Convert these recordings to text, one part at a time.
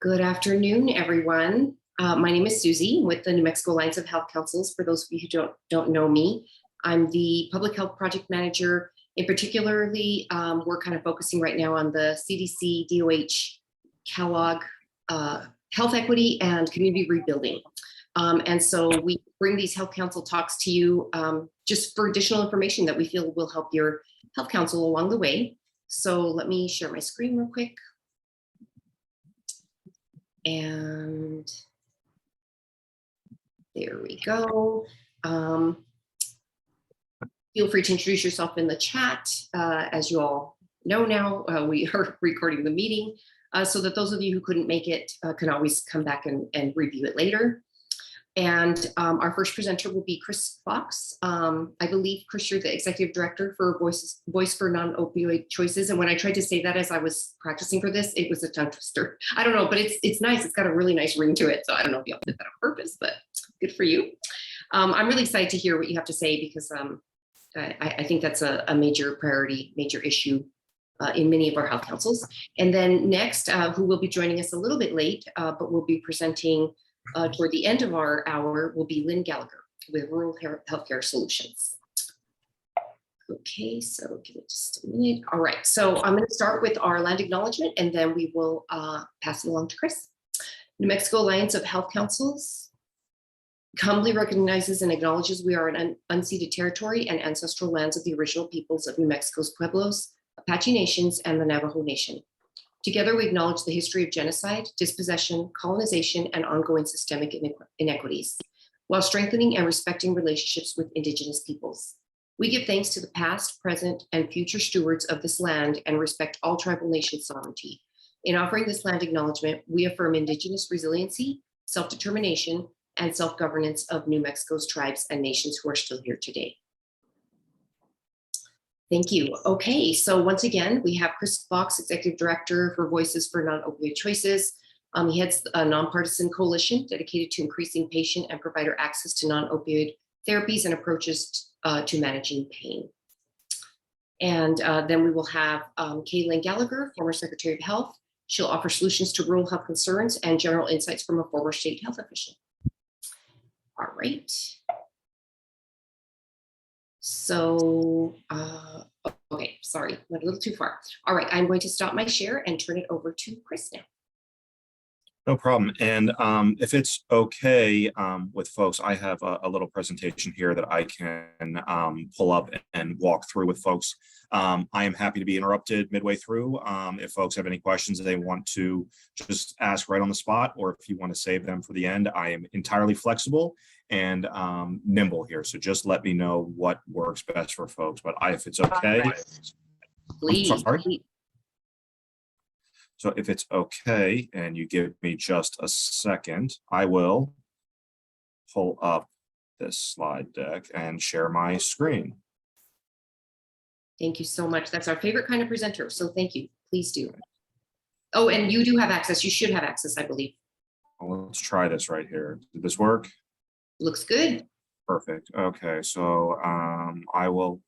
Good afternoon, everyone. My name is Susie with the New Mexico Alliance of Health Councils. For those of you who don't know me, I'm the Public Health Project Manager. In particularly, we're kind of focusing right now on the CDC, DOH, Kellogg, health equity, and community rebuilding. And so we bring these Health Council talks to you just for additional information that we feel will help your Health Council along the way. So let me share my screen real quick. And there we go. Feel free to introduce yourself in the chat. As you all know now, we are recording the meeting so that those of you who couldn't make it can always come back and review it later. And our first presenter will be Chris Fox. I believe, Chris, you're the Executive Director for Voice for Non-Opioid Choices. And when I tried to say that as I was practicing for this, it was a tongue twister. I don't know, but it's nice. It's got a really nice ring to it. So I don't know if y'all did that on purpose, but good for you. I'm really excited to hear what you have to say because I think that's a major priority, major issue in many of our health councils. And then next, who will be joining us a little bit late, but will be presenting toward the end of our hour will be Lynn Gallagher with Rural Healthcare Solutions. Okay, so give me just a minute. All right, so I'm going to start with our land acknowledgement and then we will pass it along to Chris. New Mexico Alliance of Health Councils humbly recognizes and acknowledges we are an unceded territory and ancestral lands of the original peoples of New Mexico's Pueblos, Apache Nations, and the Navajo Nation. Together, we acknowledge the history of genocide, dispossession, colonization, and ongoing systemic inequities, while strengthening and respecting relationships with Indigenous peoples. We give thanks to the past, present, and future stewards of this land and respect all tribal nation sovereignty. In offering this land acknowledgement, we affirm Indigenous resiliency, self-determination, and self-governance of New Mexico's tribes and nations who are still here today. Thank you. Okay, so once again, we have Chris Fox, Executive Director for Voices for Non-Opioid Choices. He heads a nonpartisan coalition dedicated to increasing patient and provider access to non-opioid therapies and approaches to managing pain. And then we will have Lynn Gallagher, former Secretary of Health. She'll offer solutions to rural health concerns and general insights from a former state health official. All right. So, okay, sorry, went a little too far. All right, I'm going to stop my share and turn it over to Chris now. No problem. And if it's okay with folks, I have a little presentation here that I can pull up and walk through with folks. I am happy to be interrupted midway through. If folks have any questions they want to just ask right on the spot, or if you want to save them for the end, I am entirely flexible and nimble here. So just let me know what works best for folks. But if it's okay, please. So if it's okay, and you give me just a second, I will pull up this slide deck and share my screen. Thank you so much. That's our favorite kind of presenter. So thank you. Please do. Oh, and you do have access. You should have access, I believe. Well, let's try this right here. Did this work? Looks good. Perfect. Okay, so I will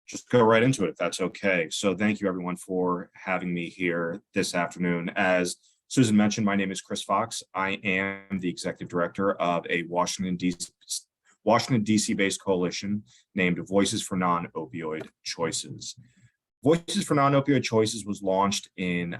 just go right into it if that's okay. So thank you everyone for having me here this afternoon. As Susan mentioned, my name is Chris Fox. I am the Executive Director of a Washington, D.C. based coalition named Voices for Non-Opioid Choices. Voices for Non-Opioid Choices was launched in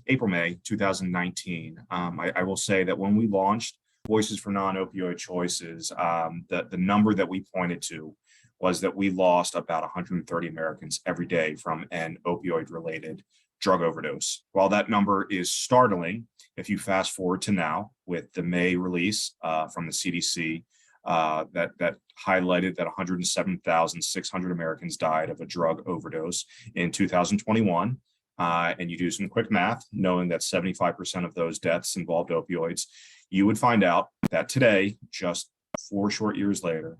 April, May 2019. I will say that when we launched Voices for Non-Opioid Choices, the number that we pointed to was that we lost about 130 Americans every day from an opioid-related drug overdose. While that number is startling, if you fast forward to now with the May release from the CDC that highlighted that 107,600 Americans died of a drug overdose in 2021, and you do some quick math, knowing that 75% of those deaths involved opioids, you would find out that today, just 4 short years later,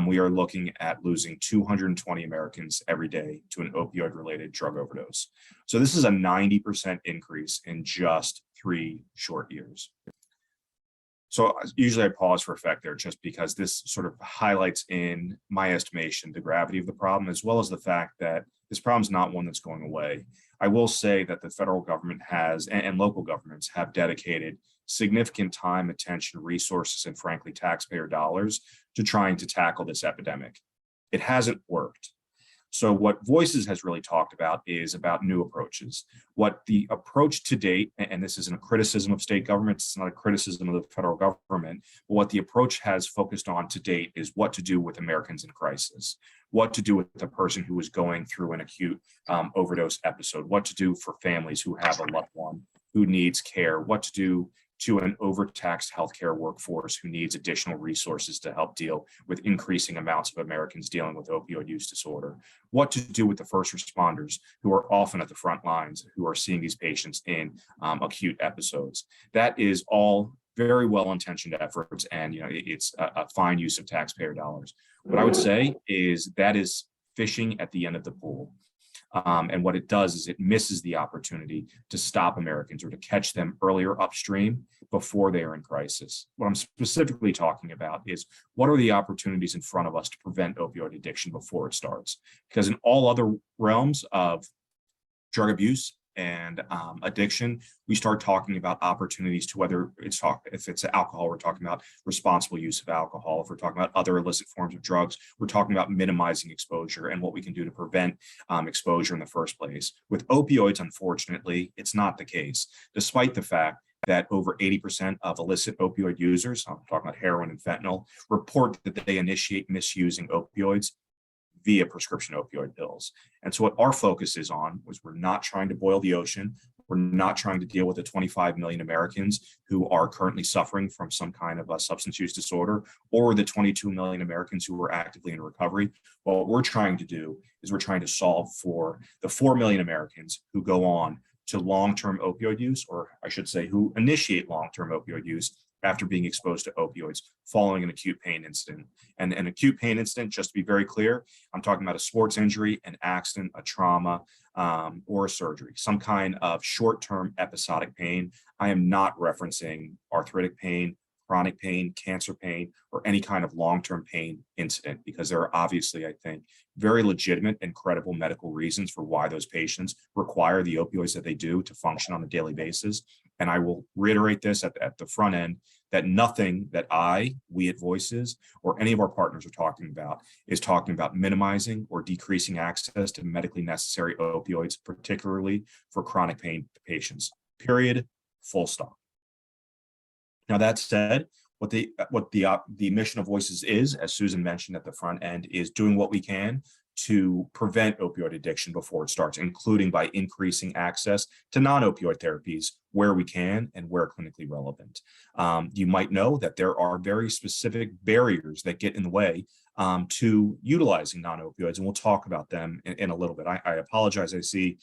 we are looking at losing 220 Americans every day to an opioid-related drug overdose. So this is a 90% increase in just 3 short years. So usually I pause for effect there just because this sort of highlights, in my estimation, the gravity of the problem, as well as the fact that This problem is not one that's going away. I will say that the federal government has, and local governments have dedicated significant time, attention, resources, and frankly, taxpayer dollars to trying to tackle this epidemic. It hasn't worked. So what Voices has really talked about is about new approaches. What the approach to date, and this isn't a criticism of state governments, it's not a criticism of the federal government, but what the approach has focused on to date is what to do with Americans in crisis, what to do with the person who is going through an acute overdose episode, what to do for families who have a loved one who needs care, what to do to an overtaxed healthcare workforce who needs additional resources to help deal with increasing amounts of Americans dealing with opioid use disorder, what to do with the first responders who are often at the front lines, who are seeing these patients in acute episodes. That is all very well-intentioned efforts, and it's a fine use of taxpayer dollars. What I would say is that is fishing at the end of the pool. And what it does is it misses the opportunity to stop Americans or to catch them earlier upstream before they are in crisis. What I'm specifically talking about is what are the opportunities in front of us to prevent opioid addiction before it starts? Because in all other realms of drug abuse and addiction, we start talking about opportunities to if it's alcohol, we're talking about responsible use of alcohol. If we're talking about other illicit forms of drugs, we're talking about minimizing exposure and what we can do to prevent exposure in the first place. With opioids, unfortunately, it's not the case, despite the fact that over 80% of illicit opioid users, I'm talking about heroin and fentanyl, report that they initiate misusing opioids via prescription opioid pills. And so what our focus is on was we're not trying to boil the ocean. We're not trying to deal with the 25 million Americans who are currently suffering from some kind of a substance use disorder, or the 22 million Americans who are actively in recovery. What we're trying to do is we're trying to solve for the 4 million Americans who go on to long-term opioid use, or I should say who initiate long-term opioid use after being exposed to opioids following an acute pain incident. And an acute pain incident, just to be very clear, I'm talking about a sports injury, an accident, a trauma, or a surgery, some kind of short-term episodic pain. I am not referencing arthritic pain, chronic pain, cancer pain, or any kind of long-term pain incident, because there are obviously, I think, very legitimate and credible medical reasons for why those patients require the opioids that they do to function on a daily basis. And I will reiterate this at the front end, that nothing that we at Voices, or any of our partners are talking about minimizing or decreasing access to medically necessary opioids, particularly for chronic pain patients, period, full stop. Now, that said, what the mission of Voices is, as Susan mentioned at the front end, is doing what we can to prevent opioid addiction before it starts, including by increasing access to non-opioid therapies where we can and where clinically relevant. You might know that there are very specific barriers that get in the way to utilizing non-opioids, and we'll talk about them in a little bit. I apologize. I see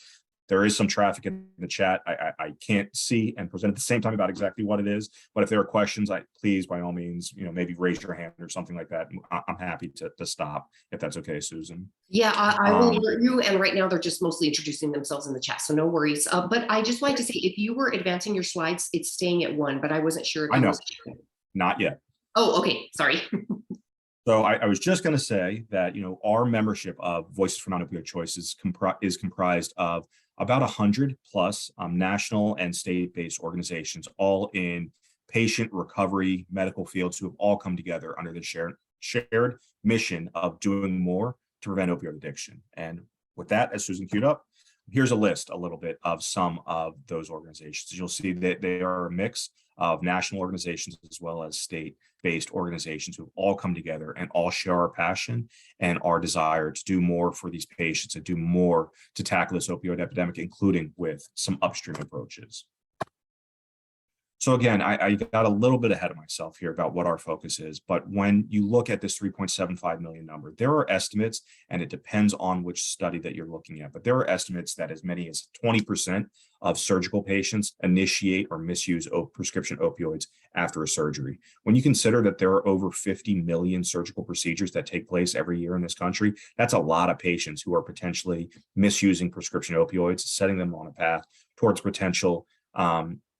there is some traffic in the chat. I can't see and present at the same time about exactly what it is, but if there are questions, please, by all means, maybe raise your hand or something like that. I'm happy to stop, if that's okay, Susan. Yeah, I will alert you. And right now they're just mostly introducing themselves in the chat, so no worries. But I just wanted to say, if you were advancing your slides, it's staying at 1, but I wasn't sure. If I know, not yet. Oh, okay, sorry. So I was just going to say that, our membership of Voices for Non-Opioid Choices is comprised of about 100 plus national and state-based organizations, all in patient recovery medical fields, who have all come together under the shared mission of doing more to prevent opioid addiction. And with that, as Susan queued up, here's a little bit of some of those organizations. You'll see that they are a mix of national organizations as well as state-based organizations who have all come together and all share our passion and our desire to do more for these patients and do more to tackle this opioid epidemic, including with some upstream approaches. So again, I got a little bit ahead of myself here about what our focus is, but when you look at this 3.75 million number, there are estimates, and it depends on which study that you're looking at, but there are estimates that as many as 20% of surgical patients initiate or misuse prescription opioids after a surgery. When you consider that there are over 50 million surgical procedures that take place every year in this country, that's a lot of patients who are potentially misusing prescription opioids, setting them on a path towards potential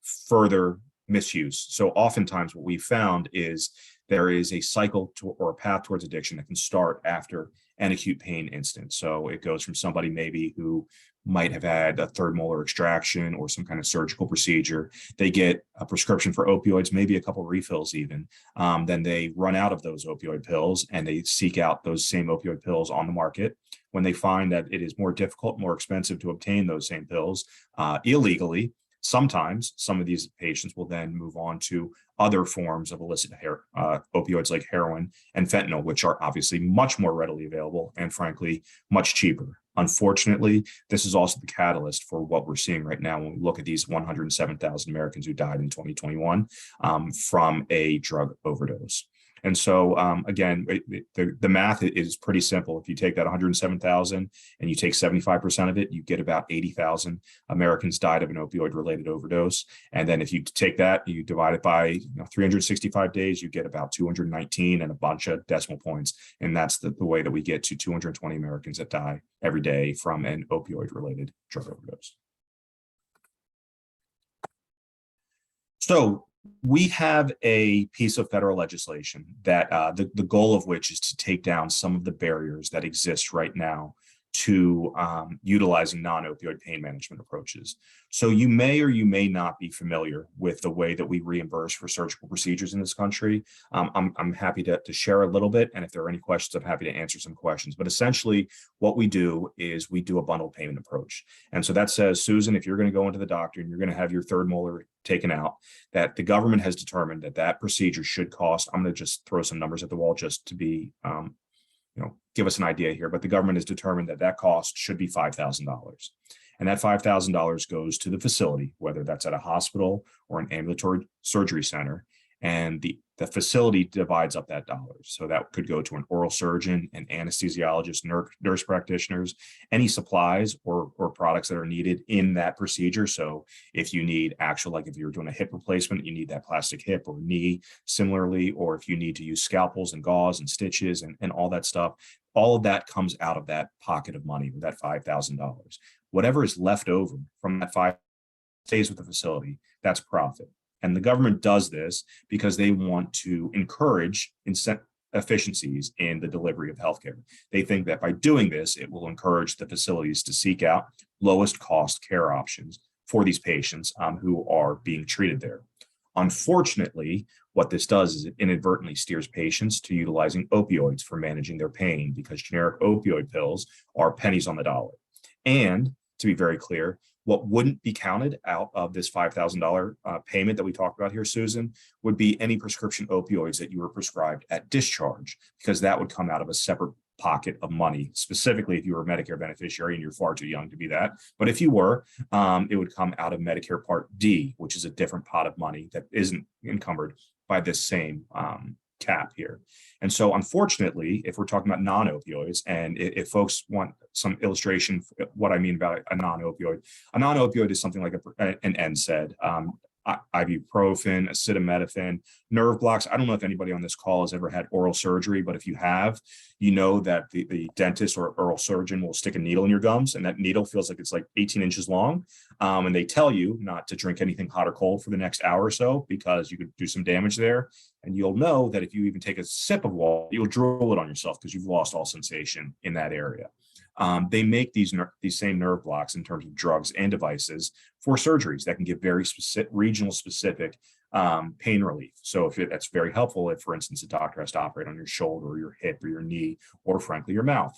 further misuse. So oftentimes what we found is there is a cycle or a path towards addiction that can start after and acute pain instance. So it goes from somebody maybe who might have had a third molar extraction or some kind of surgical procedure. They get a prescription for opioids, maybe a couple refills even. Then they run out of those opioid pills and they seek out those same opioid pills on the market. When they find that it is more difficult, more expensive to obtain those same pills illegally, sometimes some of these patients will then move on to other forms of illicit opioids like heroin and fentanyl, which are obviously much more readily available and frankly, much cheaper. Unfortunately, this is also the catalyst for what we're seeing right now when we look at these 107,000 Americans who died in 2021 from a drug overdose. And so, again, the math is pretty simple. If you take that 107,000 and you take 75% of it, you get about 80,000 Americans died of an opioid-related overdose. And then if you take that, you divide it by 365 days, you get about 219 and a bunch of decimal points. And that's the way that we get to 220 Americans that die every day from an opioid-related drug overdose. So we have a piece of federal legislation that the goal of which is to take down some of the barriers that exist right now to utilizing non-opioid pain management approaches. So you may or you may not be familiar with the way that we reimburse for surgical procedures in this country. I'm happy to share a little bit, and if there are any questions, I'm happy to answer some questions. But essentially, what we do is we do a bundled payment approach. And so that says, Susan, if you're going to go into the doctor and you're going to have your third molar taken out, that the government has determined that that procedure should cost, I'm going to just throw some numbers at the wall just to be give us an idea here, but the government has determined that that cost should be $5,000. And that $5,000 goes to the facility, whether that's at a hospital or an ambulatory surgery center. And the facility divides up that dollar. So that could go to an oral surgeon, an anesthesiologist, nurse practitioners, any supplies or products that are needed in that procedure. So if you need actual, like if you're doing a hip replacement, you need that plastic hip or knee similarly, or if you need to use scalpels and gauze and stitches and all that stuff, all of that comes out of that pocket of money, that $5,000. Whatever is left over from that stays with the facility, that's profit. And the government does this because they want to encourage efficiencies in the delivery of healthcare. They think that by doing this, it will encourage the facilities to seek out lowest cost care options for these patients who are being treated there. Unfortunately, what this does is it inadvertently steers patients to utilizing opioids for managing their pain because generic opioid pills are pennies on the dollar. And to be very clear, what wouldn't be counted out of this $5,000 payment that we talked about here, Susan, would be any prescription opioids that you were prescribed at discharge, because that would come out of a separate pocket of money, specifically if you were a Medicare beneficiary and you're far too young to be that. But if you were, it would come out of Medicare Part D, which is a different pot of money that isn't encumbered by this same cap here. And so unfortunately, if we're talking about non-opioids, and if folks want some illustration what I mean about a non-opioid is something like an NSAID, ibuprofen, acetaminophen, nerve blocks. I don't know if anybody on this call has ever had oral surgery, but if you have, you know that the dentist or oral surgeon will stick a needle in your gums, and that needle feels like it's like 18 inches long. And they tell you not to drink anything hot or cold for the next hour or so because you could do some damage there. And you'll know that if you even take a sip of water, you'll drool it on yourself because you've lost all sensation in that area. They make these same nerve blocks in terms of drugs and devices for surgeries that can give very specific, regional specific pain relief. So that's very helpful if, for instance, a doctor has to operate on your shoulder or your hip or your knee, or frankly, your mouth.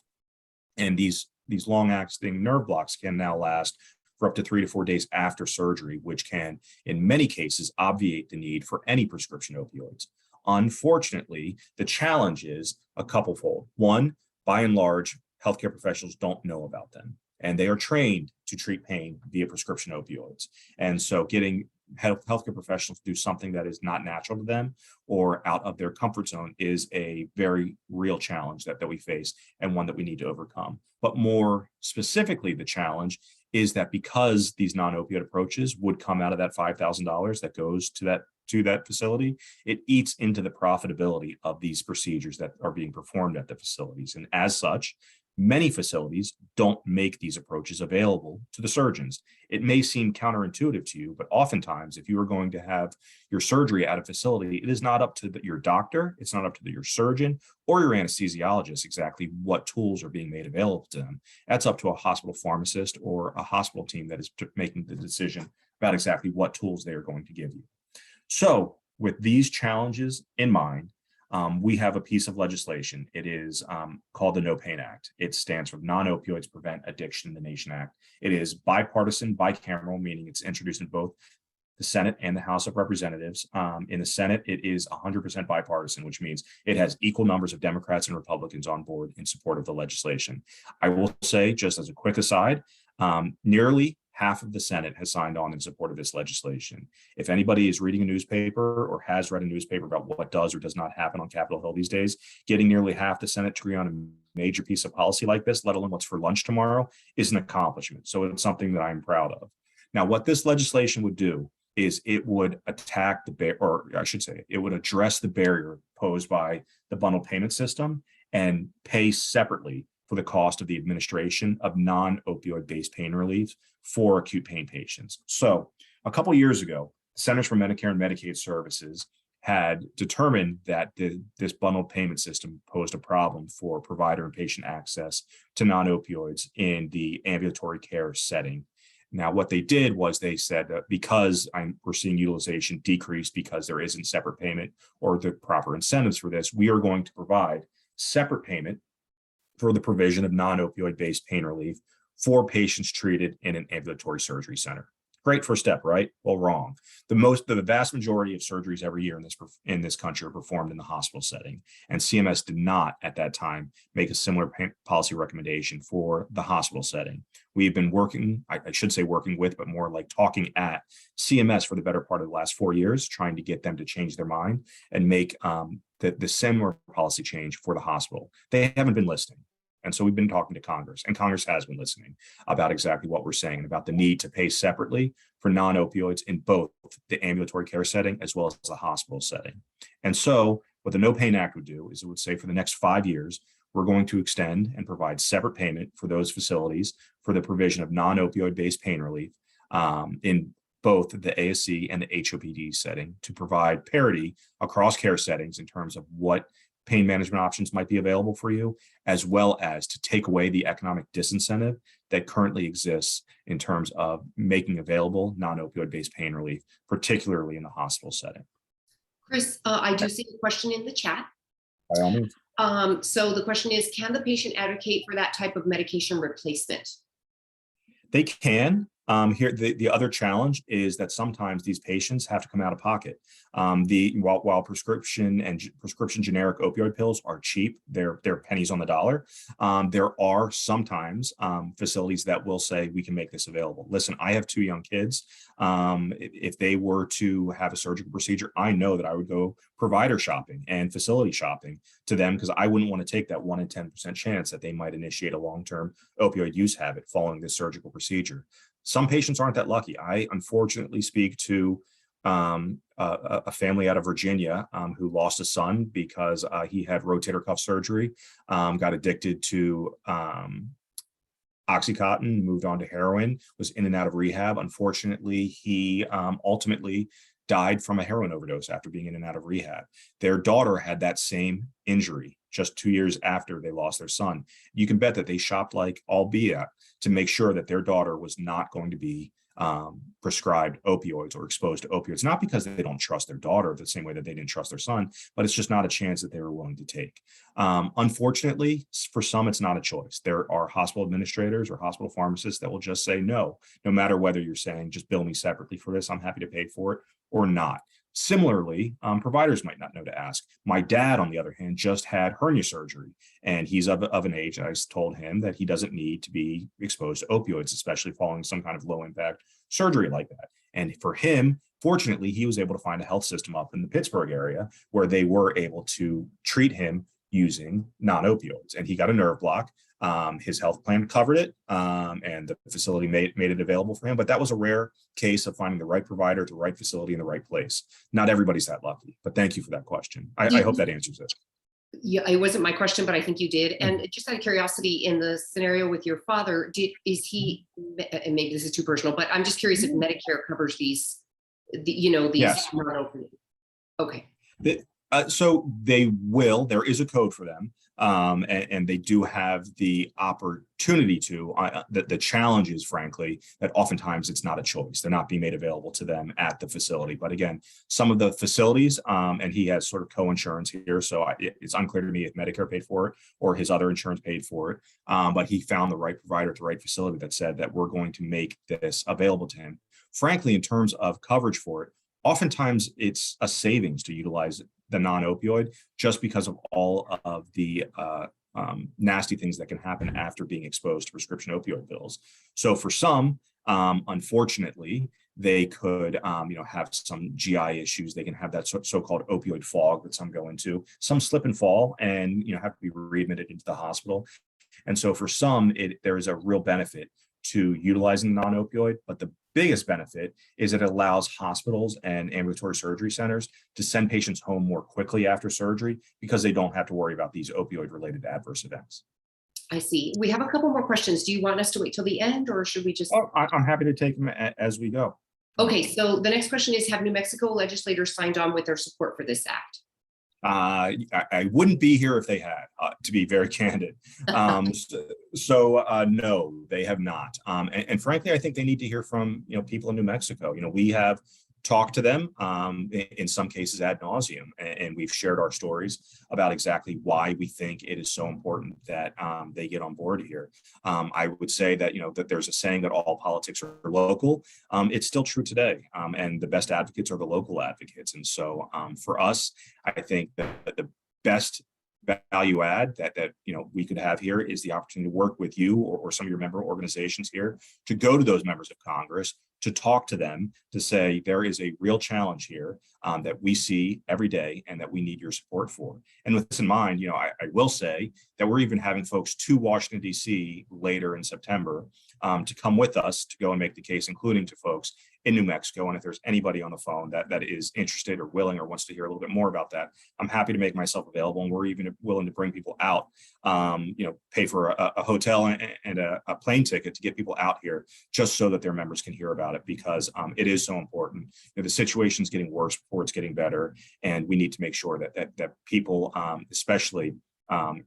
And these long-acting nerve blocks can now last for up to 3 to 4 days after surgery, which can, in many cases, obviate the need for any prescription opioids. Unfortunately, the challenge is a couplefold. One, by and large, healthcare professionals don't know about them, and they are trained to treat pain via prescription opioids. And so getting healthcare professionals to do something that is not natural to them or out of their comfort zone is a very real challenge that we face, and one that we need to overcome. But more specifically, the challenge is that because these non-opioid approaches would come out of that $5,000 that goes to that facility, it eats into the profitability of these procedures that are being performed at the facilities. And as such, Many facilities don't make these approaches available to the surgeons. It may seem counterintuitive to you, but oftentimes, if you are going to have your surgery at a facility, it is not up to your doctor, it's not up to your surgeon or your anesthesiologist exactly what tools are being made available to them. That's up to a hospital pharmacist or a hospital team that is making the decision about exactly what tools they are going to give you. So, with these challenges in mind, we have a piece of legislation. It is called the No Pain Act. It stands for Non-Opioids Prevent Addiction in the Nation Act. It is bipartisan, bicameral, meaning it's introduced in both the Senate and the House of Representatives. In the Senate, it is 100% bipartisan, which means it has equal numbers of Democrats and Republicans on board in support of the legislation. I will say, just as a quick aside, nearly half of the Senate has signed on in support of this legislation. If anybody is reading a newspaper or has read a newspaper about what does or does not happen on Capitol Hill these days, getting nearly half the Senate to agree on a major piece of policy like this, let alone what's for lunch tomorrow, is an accomplishment. So it's something that I'm proud of. Now, what this legislation would do is it would attack or I should say, it would address the barrier posed by the bundled payment system and pay separately for the cost of the administration of non-opioid based pain relief for acute pain patients. So a couple of years ago, Centers for Medicare and Medicaid Services had determined that this bundled payment system posed a problem for provider and patient access to non-opioids in the ambulatory care setting. Now, what they did was they said that because we're seeing utilization decrease because there isn't separate payment or the proper incentives for this, we are going to provide separate payment for the provision of non-opioid based pain relief for patients treated in an ambulatory surgery center. Great first step, right? Well, wrong. The vast majority of surgeries every year in this country are performed in the hospital setting, and CMS did not at that time make a similar policy recommendation for the hospital setting. We've been working, I should say working with, but more like talking at CMS for the better part of the last 4 years, trying to get them to change their mind and make the similar policy change for the hospital. They haven't been listening. And so we've been talking to Congress, and Congress has been listening about exactly what we're saying about the need to pay separately for non-opioids in both the ambulatory care setting as well as the hospital setting. And so what the No Pain Act would do is it would say for the next 5 years, we're going to extend and provide separate payment for those facilities for the provision of non-opioid based pain relief in both the ASC and the HOPD setting to provide parity across care settings in terms of what pain management options might be available for you, as well as to take away the economic disincentive that currently exists in terms of making available non-opioid based pain relief, particularly in the hospital setting. Chris, I do see a question in the chat. By all means. So the question is, can the patient advocate for that type of medication replacement? They can. Here, the other challenge is that sometimes these patients have to come out of pocket. While prescription generic opioid pills are cheap, they're pennies on the dollar. There are sometimes facilities that will say we can make this available. Listen, I have 2 young kids. If they were to have a surgical procedure, I know that I would go provider shopping and facility shopping to them because I wouldn't want to take that 1 in 10% chance that they might initiate a long-term opioid use habit following this surgical procedure. Some patients aren't that lucky. I unfortunately speak to a family out of Virginia who lost a son because he had rotator cuff surgery, got addicted to Oxycontin, moved on to heroin, was in and out of rehab. Unfortunately, he ultimately died from a heroin overdose after being in and out of rehab. Their daughter had that same injury just 2 years after they lost their son. You can bet that they shopped like all BS to make sure that their daughter was not going to be prescribed opioids or exposed to opioids, not because they don't trust their daughter the same way that they didn't trust their son, but it's just not a chance that they were willing to take. Unfortunately, for some, it's not a choice. There are hospital administrators or hospital pharmacists that will just say, no matter whether you're saying just bill me separately for this, I'm happy to pay for it or not. Similarly, providers might not know to ask. My dad, on the other hand, just had hernia surgery, and he's of an age, I told him that he doesn't need to be exposed to opioids, especially following some kind of low impact surgery like that. And for him, fortunately, he was able to find a health system up in the Pittsburgh area where they were able to treat him using non-opioids, and he got a nerve block. His health plan covered it, and the facility made it available for him. But that was a rare case of finding the right provider, the right facility in the right place. Not everybody's that lucky, but thank you for that question. I hope that answers it. Yeah, it wasn't my question, but I think you did. And just out of curiosity, in the scenario with your father, is he, and maybe this is too personal, but I'm just curious if Medicare covers these, these Yes. non-open. Okay. So they will, there is a code for them. And they do have the opportunity to, the challenge is frankly, that oftentimes it's not a choice. They're not being made available to them at the facility. But again, some of the facilities, and he has sort of co-insurance here. So it's unclear to me if Medicare paid for it or his other insurance paid for it. But he found the right provider at the right facility that said that we're going to make this available to him. Frankly, in terms of coverage for it, oftentimes it's a savings to utilize the non-opioid just because of all of the nasty things that can happen after being exposed to prescription opioid pills. So for some, unfortunately, they could have some GI issues. They can have that so-called opioid fog that some go into. Some slip and fall and have to be readmitted into the hospital. And so for some, there is a real benefit to utilizing non-opioid, but the biggest benefit is it allows hospitals and ambulatory surgery centers to send patients home more quickly after surgery because they don't have to worry about these opioid-related adverse events. I see. We have a couple more questions. Do you want us to wait till the end, or should we just? Oh, I'm happy to take them as we go. Okay, so the next question is, have New Mexico legislators signed on with their support for this act? I wouldn't be here if they had, to be very candid. No, they have not. And frankly, I think they need to hear from people in New Mexico. We have talked to them in some cases ad nauseum, and we've shared our stories about exactly why we think it is so important that they get on board here. I would say that that there's a saying that all politics are local. It's still true today, and the best advocates are the local advocates. And so for us, I think that the best value add that we could have here is the opportunity to work with you or some of your member organizations here to go to those members of Congress, to talk to them, to say there is a real challenge here that we see every day and that we need your support for. And with this in mind, I will say that we're even having folks to Washington, D.C. later in September to come with us to go and make the case, including to folks in New Mexico. And if there's anybody on the phone that is interested or willing or wants to hear a little bit more about that, I'm happy to make myself available. And we're even willing to bring people out, pay for a hotel and a plane ticket to get people out here just so that their members can hear about it, because it is so important. The situation is getting worse before it's getting better. And we need to make sure that people, especially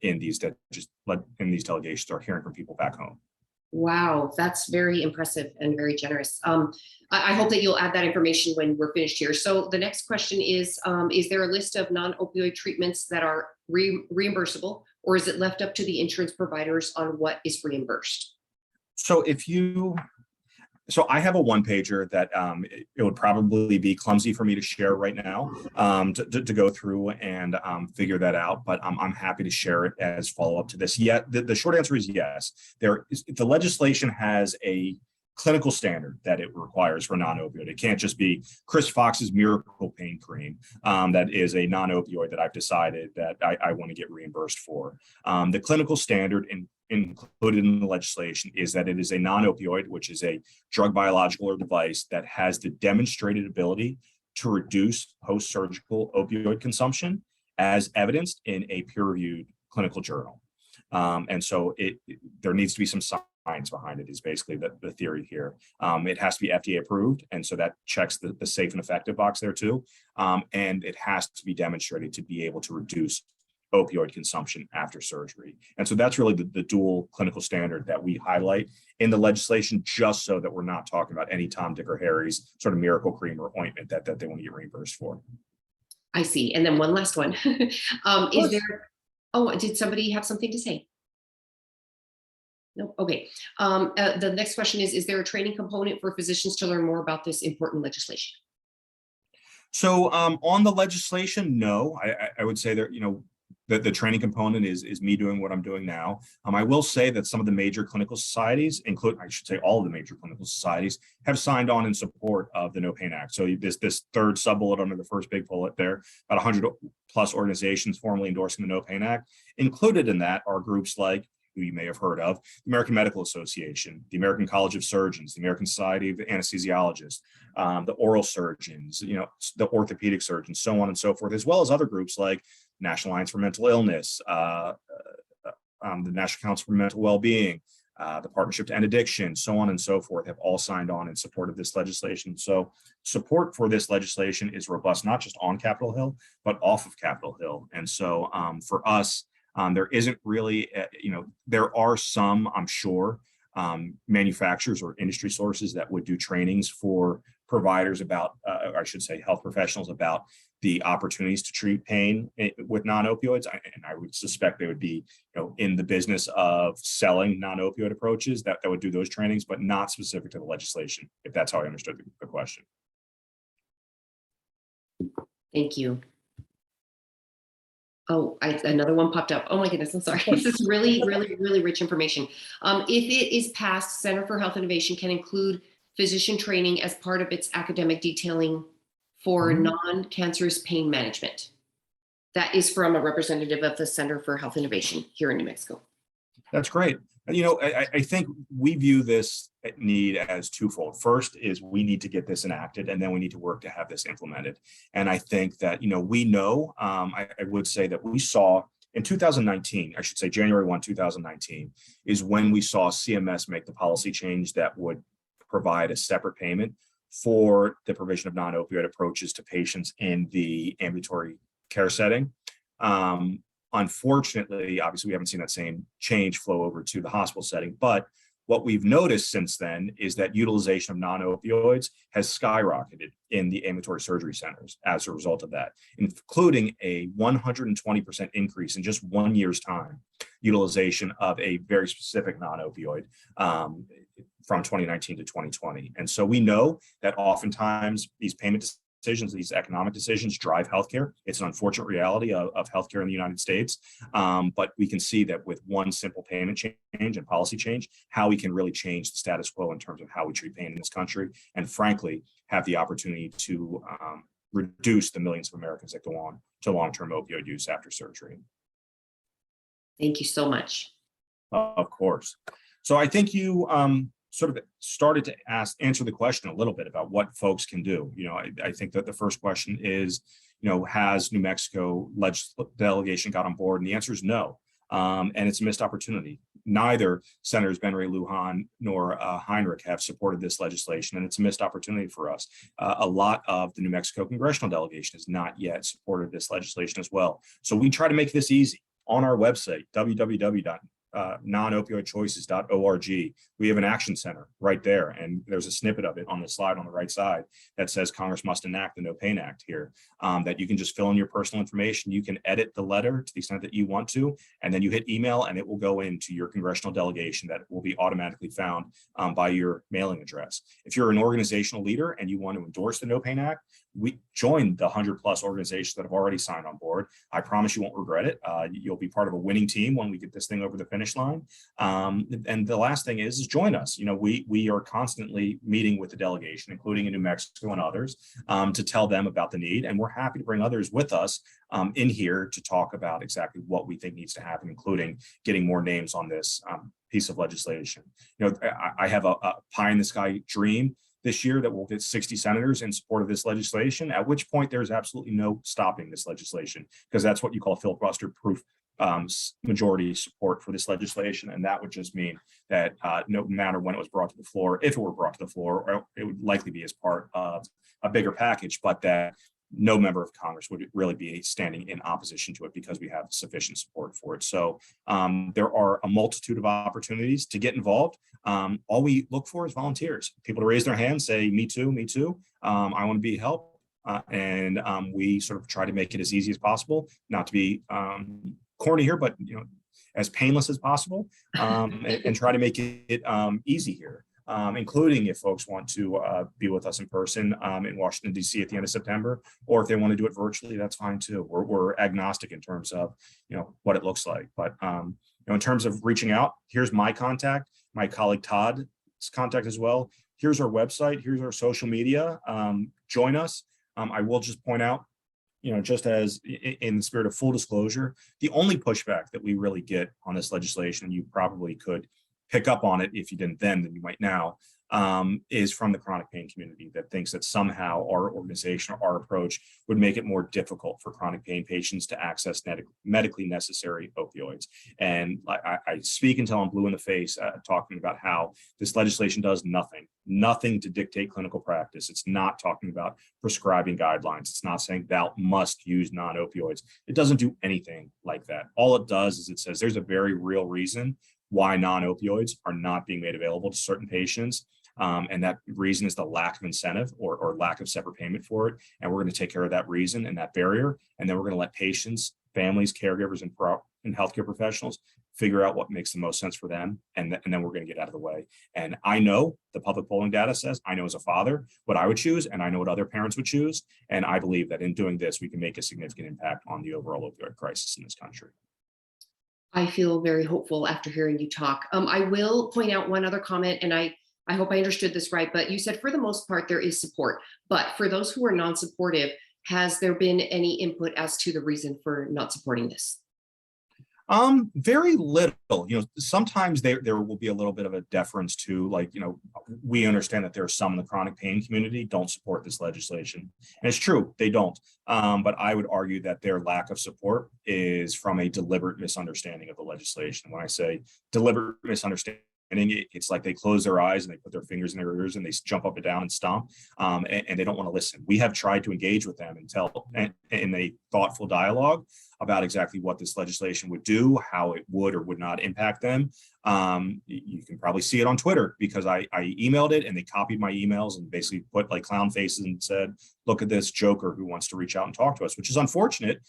in these delegations, are hearing from people back home. Wow, that's very impressive and very generous. I hope that you'll add that information when we're finished here. So the next question is there a list of non-opioid treatments that are reimbursable, or is it left up to the insurance providers on what is reimbursed? So I have a one-pager that it would probably be clumsy for me to share right now to go through and figure that out, but I'm happy to share it as follow-up to this. Yeah, the short answer is yes. The legislation has a clinical standard that it requires for non-opioid. It can't just be Chris Fox's miracle pain cream that is a non-opioid that I've decided that I want to get reimbursed for. The clinical standard included in the legislation is that it is a non-opioid, which is a drug, biological, or device that has the demonstrated ability to reduce post-surgical opioid consumption as evidenced in a peer-reviewed clinical journal. And so there needs to be some science behind it is basically the theory here. It has to be FDA approved. And so that checks the safe and effective box there too. And it has to be demonstrated to be able to reduce opioid consumption after surgery. And so that's really the dual clinical standard that we highlight in the legislation, just so that we're not talking about any Tom, Dick, or Harry's sort of miracle cream or ointment that they want to get reimbursed for. I see. And then one last one. Did somebody have something to say? No. Okay. The next question is there a training component for physicians to learn more about this important legislation? So on the legislation, no, I would say that, the training component is me doing what I'm doing now. I will say that some of the major clinical societies, I should say all of the major clinical societies, have signed on in support of the No Pain Act. So this third sub-bullet under the first big bullet there, about 100 plus organizations formally endorsing the No Pain Act. Included in that are groups like who you may have heard of, the American Medical Association, the American College of Surgeons, the American Society of Anesthesiologists, the oral surgeons, the orthopedic surgeons, so on and so forth, as well as other groups like National Alliance for Mental Illness, the National Council for Mental Wellbeing, the Partnership to End Addiction, so on and so forth, have all signed on in support of this legislation. So support for this legislation is robust, not just on Capitol Hill, but off of Capitol Hill. And so for us, there isn't really, there are some, I'm sure, manufacturers or industry sources that would do trainings for providers about, I should say health professionals about the opportunities to treat pain with non-opioids. And I would suspect they would be, in the business of selling non-opioid approaches that would do those trainings, but not specific to the legislation, if that's how I understood the question. Thank you. Oh, another one popped up. Oh my goodness, I'm sorry. This is really, really, really rich information. If it is passed, Center for Health Innovation can include physician training as part of its academic detailing for non-cancerous pain management. That is from a representative of the Center for Health Innovation here in New Mexico. That's great. I think we view this need as twofold. First is we need to get this enacted, and then we need to work to have this implemented. And I think that, we know, I would say that we saw in 2019, I should say January 1, 2019, is when we saw CMS make the policy change that would provide a separate payment for the provision of non-opioid approaches to patients in the ambulatory care setting. Unfortunately, obviously, we haven't seen that same change flow over to the hospital setting. But what we've noticed since then is that utilization of non-opioids has skyrocketed in the ambulatory surgery centers as a result of that, including a 120% increase in just 1 year's time, utilization of a very specific non-opioid from 2019 to 2020. And so we know that oftentimes these payment decisions, these economic decisions drive healthcare. It's an unfortunate reality of healthcare in the United States. But we can see that with one simple payment change and policy change, how we can really change the status quo in terms of how we treat pain in this country. And frankly, have the opportunity to reduce the millions of Americans that go on to long-term opioid use after surgery. Thank you so much. Of course. So I think you sort of started to answer the question a little bit about what folks can do. I think that the first question is, has New Mexico delegation got on board? And the answer is no. And it's a missed opportunity. Neither Senators Ben Ray Lujan nor Heinrich have supported this legislation, and it's a missed opportunity for us. A lot of the New Mexico congressional delegation has not yet supported this legislation as well. So we try to make this easy. On our website, www.NonOpioidChoices.org. We have an action center right there, and there's a snippet of it on the slide on the right side that says Congress must enact the No Pain Act here, that you can just fill in your personal information. You can edit the letter to the extent that you want to, and then you hit email and it will go into your congressional delegation that will be automatically found by your mailing address. If you're an organizational leader and you want to endorse the No Pain Act, we join the 100+ organizations that have already signed on board. I promise you won't regret it. You'll be part of a winning team when we get this thing over the finish line. And the last thing is join us. We are constantly meeting with the delegation, including in New Mexico and others, to tell them about the need. And we're happy to bring others with us in here to talk about exactly what we think needs to happen, including getting more names on this piece of legislation. I have a pie in the sky dream this year that we'll get 60 senators in support of this legislation, at which point there's absolutely no stopping this legislation, because that's what you call filibuster-proof majority support for this legislation. And that would just mean that no matter when it was brought to the floor, if it were brought to the floor, it would likely be as part of a bigger package, but that no member of Congress would really be standing in opposition to it because we have sufficient support for it. So there are a multitude of opportunities to get involved. All we look for is volunteers, people to raise their hands, say, me too, I want to be helped. And we sort of try to make it as easy as possible, not to be corny here, but as painless as possible, and try to make it easy here. Including if folks want to be with us in person in Washington, D.C. at the end of September, or if they want to do it virtually, that's fine too. We're agnostic in terms of what it looks like. But in terms of reaching out, here's my contact, my colleague Todd's contact as well. Here's our website, here's our social media. Join us. I will just point out, just as in the spirit of full disclosure, the only pushback that we really get on this legislation, you probably could pick up on it if you didn't then you might now, is from the chronic pain community that thinks that somehow our organization or our approach would make it more difficult for chronic pain patients to access medically necessary opioids. And I speak until I'm blue in the face talking about how this legislation does nothing to dictate clinical practice. It's not talking about prescribing guidelines. It's not saying thou must use non-opioids. It doesn't do anything like that. All it does is it says there's a very real reason why non-opioids are not being made available to certain patients. And that reason is the lack of incentive or lack of separate payment for it. And we're going to take care of that reason and that barrier. And then we're going to let patients, families, caregivers, and healthcare professionals figure out what makes the most sense for them. And then we're going to get out of the way. And I know the public polling data says, I know as a father what I would choose, and I know what other parents would choose. And I believe that in doing this, we can make a significant impact on the overall opioid crisis in this country. I feel very hopeful after hearing you talk. I will point out one other comment, and I hope I understood this right, but you said for the most part there is support. But for those who are non-supportive, has there been any input as to the reason for not supporting this? Very little. Sometimes there will be a little bit of a deference to, like, we understand that there are some in the chronic pain community don't support this legislation. And it's true, they don't. But I would argue that their lack of support is from a deliberate misunderstanding of the legislation. When I say deliberate misunderstanding, it's like they close their eyes and they put their fingers in their ears and they jump up and down and stomp, and they don't want to listen. We have tried to engage with them and tell in a thoughtful dialogue about exactly what this legislation would do, how it would or would not impact them. You can probably see it on Twitter because I emailed it and they copied my emails and basically put like clown faces and said, look at this joker who wants to reach out and talk to us, which is unfortunate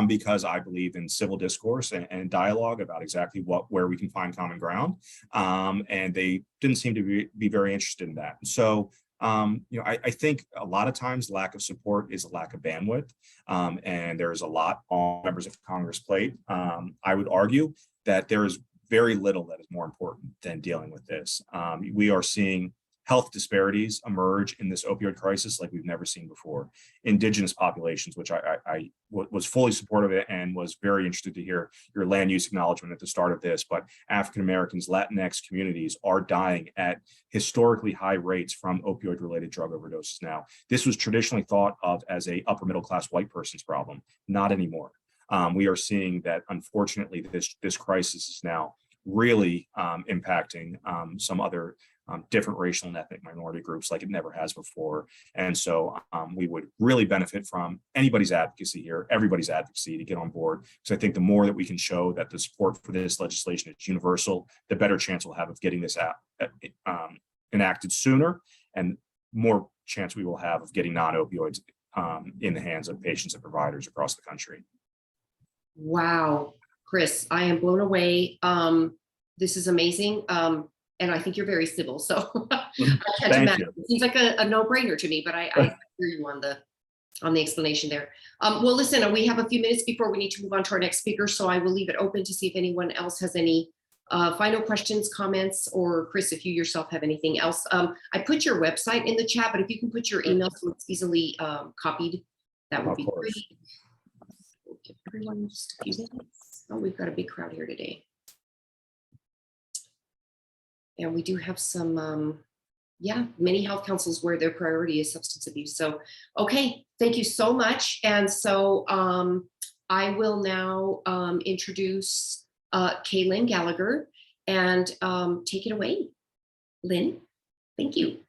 because I believe in civil discourse and dialogue about exactly where we can find common ground. And they didn't seem to be very interested in that. So I think a lot of times lack of support is a lack of bandwidth, and there's a lot on members of Congress' plate. I would argue that there is very little that is more important than dealing with this. We are seeing health disparities emerge in this opioid crisis like we've never seen before. Indigenous populations, which I was fully supportive of and was very interested to hear your land use acknowledgement at the start of this, but African Americans, Latinx communities are dying at historically high rates from opioid related drug overdoses now. This was traditionally thought of as a upper middle class white person's problem, not anymore. We are seeing that unfortunately this crisis is now really impacting some other different racial and ethnic minority groups like it never has before. And so we would really benefit from anybody's advocacy here, everybody's advocacy to get on board. So I think the more that we can show that the support for this legislation is universal, the better chance we'll have of getting this enacted sooner, and more chance we will have of getting non-opioids in the hands of patients and providers across the country. Wow, Chris, I am blown away. This is amazing. And I think you're very civil, so I can't imagine. It seems like a no-brainer to me, but I hear you on the explanation there. Well, listen, we have a few minutes before we need to move on to our next speaker, so I will leave it open to see if anyone else has any final questions, comments, or Chris, if you yourself have anything else. I put your website in the chat, but if you can put your email so it's easily copied, that would be great. We'll give everyone just a few minutes. Oh, we've got a big crowd here today. And we do have some, many health councils where their priority is substance abuse. So, okay, thank you so much. And so I will now introduce Lynn Gallagher and take it away. Lynn, thank you.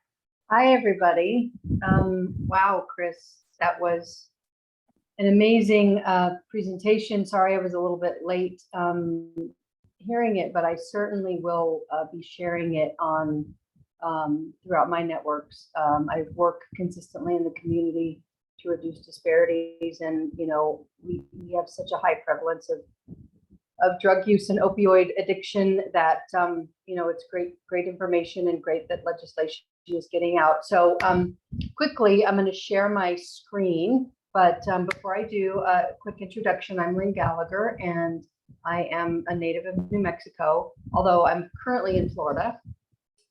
Hi, everybody. Wow, Chris, that was an amazing presentation. Sorry, I was a little bit late hearing it, but I certainly will be sharing it on throughout my networks. I work consistently in the community to reduce disparities, and we have such a high prevalence of drug use and opioid addiction that it's great information and great that legislation is getting out. So quickly, I'm going to share my screen, but before I do, a quick introduction. I'm Lynn Gallagher, and I am a native of New Mexico, although I'm currently in Florida.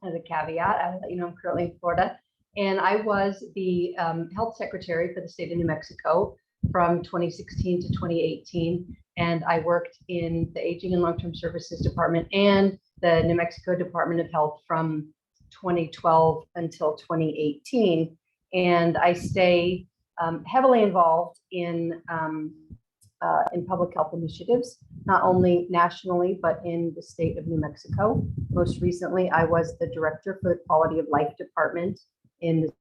As a caveat, I'll let you know I'm currently in Florida. And I was the health secretary for the state of New Mexico from 2016 to 2018. And I worked in the Aging and Long-Term Services Department and the New Mexico Department of Health from 2012 until 2018. And I stay heavily involved in public health initiatives, not only nationally, but in the state of New Mexico. Most recently, I was the director for the Quality of Life Department in the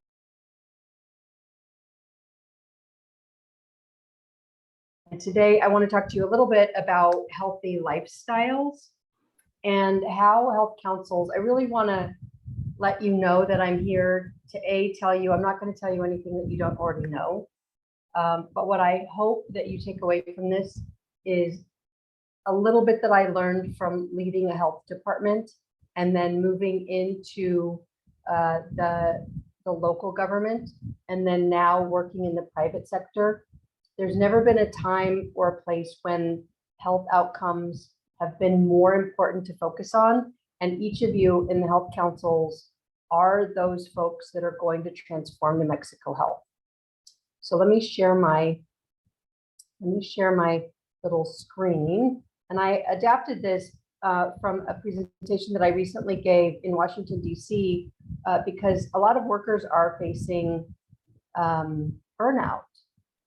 And today, I want to talk to you a little bit about healthy lifestyles and how health councils. I really want to let you know that I'm here to tell you, I'm not going to tell you anything that you don't already know. But what I hope that you take away from this is a little bit that I learned from leading a health department and then moving into the local government and then now working in the private sector. There's never been a time or a place when health outcomes have been more important to focus on. And each of you in the health councils are those folks that are going to transform New Mexico health. So let me share my little screen. And I adapted this from a presentation that I recently gave in Washington, D.C., because a lot of workers are facing burnout.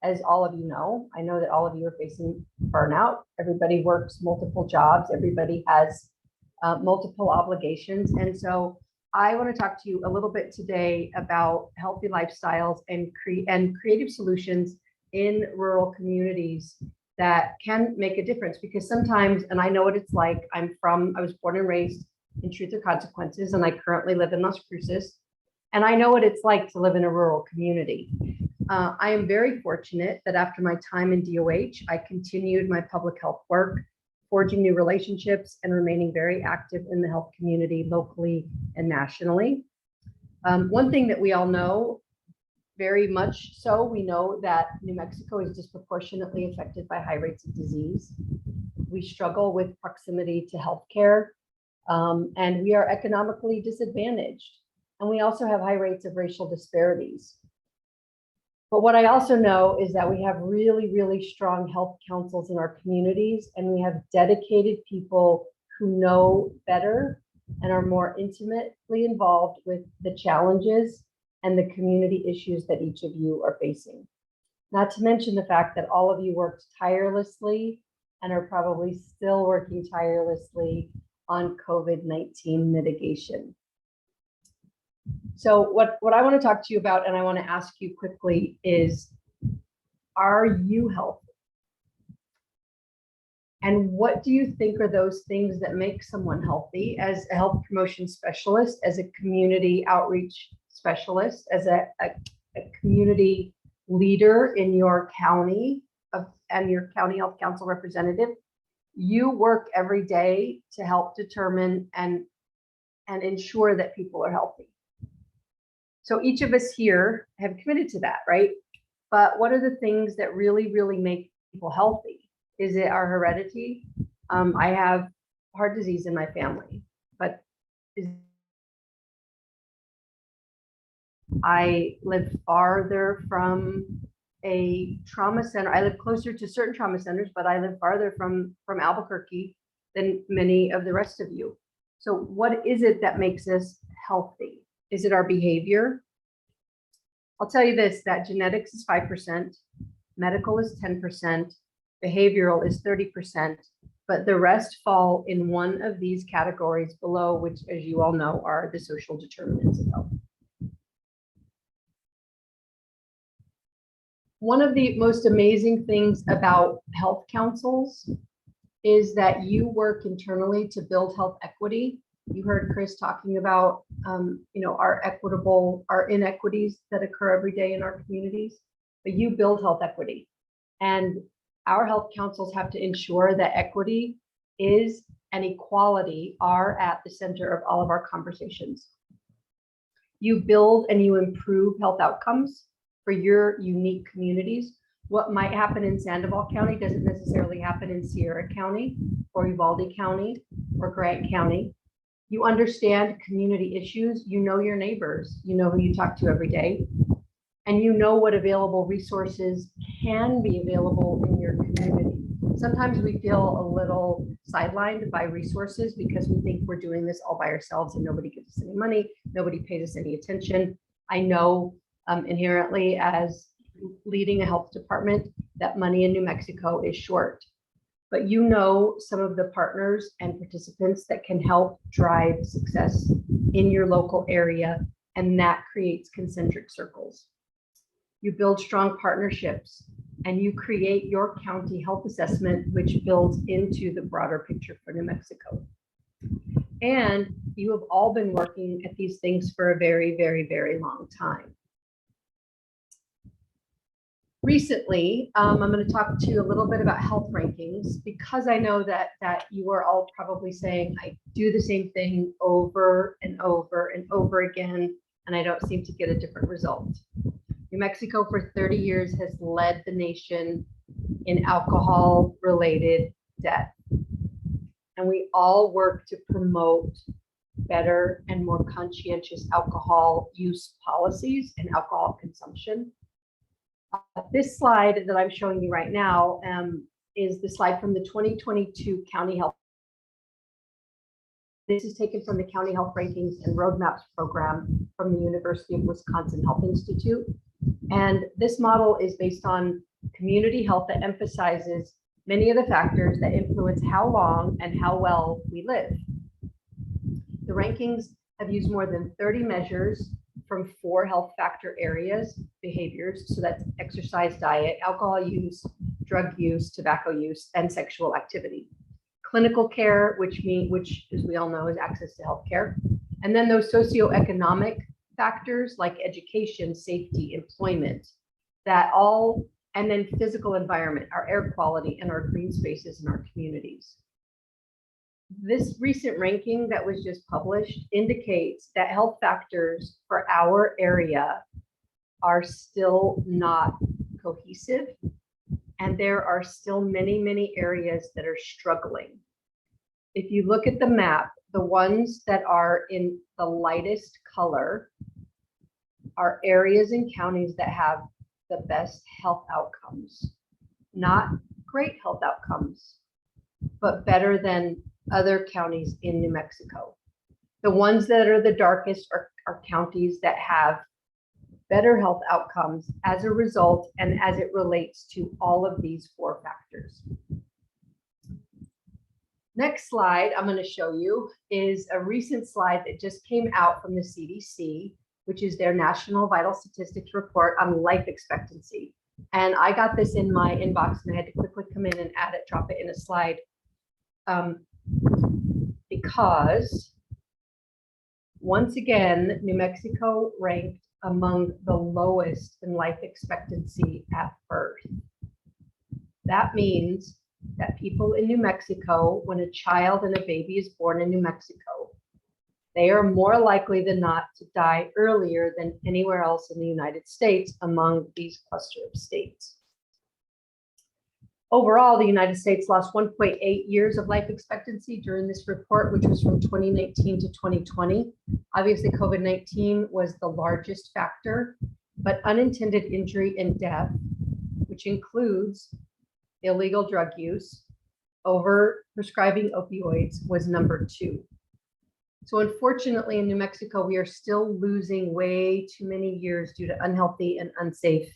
As all of you know, I know that all of you are facing burnout. Everybody works multiple jobs. Everybody has multiple obligations. And so I want to talk to you a little bit today about healthy lifestyles and creative solutions in rural communities that can make a difference. Because sometimes, and I know what it's like, I was born and raised in Truth or Consequences, and I currently live in Las Cruces. And I know what it's like to live in a rural community. I am very fortunate that after my time in DOH, I continued my public health work, forging new relationships and remaining very active in the health community locally and nationally. One thing that we all know, very much so, we know that New Mexico is disproportionately affected by high rates of disease. We struggle with proximity to healthcare, and we are economically disadvantaged. And we also have high rates of racial disparities. But what I also know is that we have really, really strong health councils in our communities, and we have dedicated people who know better and are more intimately involved with the challenges and the community issues that each of you are facing. Not to mention the fact that all of you worked tirelessly and are probably still working tirelessly on COVID-19 mitigation. So what I want to talk to you about, and I want to ask you quickly, is, are you healthy? And what do you think are those things that make someone healthy? As a health promotion specialist, as a community outreach specialist, as a community leader in your county and your county health council representative, you work every day to help determine and ensure that people are healthy. So each of us here have committed to that, right? But what are the things that really, really make people healthy? Is it our heredity? I have heart disease in my family, but I live farther from a trauma center. I live closer to certain trauma centers, but I live farther from Albuquerque than many of the rest of you. So what is it that makes us healthy? Is it our behavior? I'll tell you this, that genetics is 5%, medical is 10%, behavioral is 30%, but the rest fall in one of these categories below, which, as you all know, are the social determinants of health. One of the most amazing things about health councils is that you work internally to build health equity. You heard Chris talking about, our inequities that occur every day in our communities, but you build health equity. And our health councils have to ensure that equity is and equality are at the center of all of our conversations. You build and you improve health outcomes for your unique communities. What might happen in Sandoval County doesn't necessarily happen in Sierra County or Uvalde County or Grant County. You understand community issues, you know your neighbors, you know who you talk to every day, and you know what available resources can be available in your community. Sometimes we feel a little sidelined by resources because we think we're doing this all by ourselves and nobody gives us any money, nobody pays us any attention. I know inherently as leading a health department that money in New Mexico is short, but you know some of the partners and participants that can help drive success in your local area, and that creates concentric circles. You build strong partnerships and you create your county health assessment, which builds into the broader picture for New Mexico. And you have all been working at these things for a very, very, very long time. Recently, I'm going to talk to you a little bit about health rankings, because I know that you are all probably saying, I do the same thing over and over and over again, and I don't seem to get a different result. New Mexico for 30 years has led the nation in alcohol-related death. And we all work to promote better and more conscientious alcohol use policies and alcohol consumption. This slide that I'm showing you right now is the slide from the 2022 County Health. This is taken from the County Health Rankings and Roadmaps program from the University of Wisconsin Health Institute. And this model is based on community health that emphasizes many of the factors that influence how long and how well we live. The rankings have used more than 30 measures from 4 health factor areas, behaviors, so that's exercise, diet, alcohol use, drug use, tobacco use, and sexual activity. Clinical care, which as we all know is access to health care. And then those socioeconomic factors like education, safety, employment, that all, and then physical environment, our air quality and our green spaces in our communities. This recent ranking that was just published indicates that health factors for our area are still not cohesive, and there are still many, many areas that are struggling. If you look at the map, the ones that are in the lightest color are areas and counties that have the best health outcomes, not great health outcomes, but better than other counties in New Mexico. The ones that are the darkest are counties that have better health outcomes as a result and as it relates to all of these 4 factors. Next slide I'm going to show you is a recent slide that just came out from the CDC, which is their National Vital Statistics Report on life expectancy. And I got this in my inbox and I had to quickly come in and add it, drop it in a slide. Because once again, New Mexico ranked among the lowest in life expectancy at birth. That means that people in New Mexico, when a child and a baby is born in New Mexico, they are more likely than not to die earlier than anywhere else in the United States among these cluster of states. Overall, the United States lost 1.8 years of life expectancy during this report, which was from 2019 to 2020. Obviously, COVID-19 was the largest factor, but unintended injury and death, which includes illegal drug use, over prescribing opioids, was number 2. So unfortunately, in New Mexico, we are still losing way too many years due to unhealthy and unsafe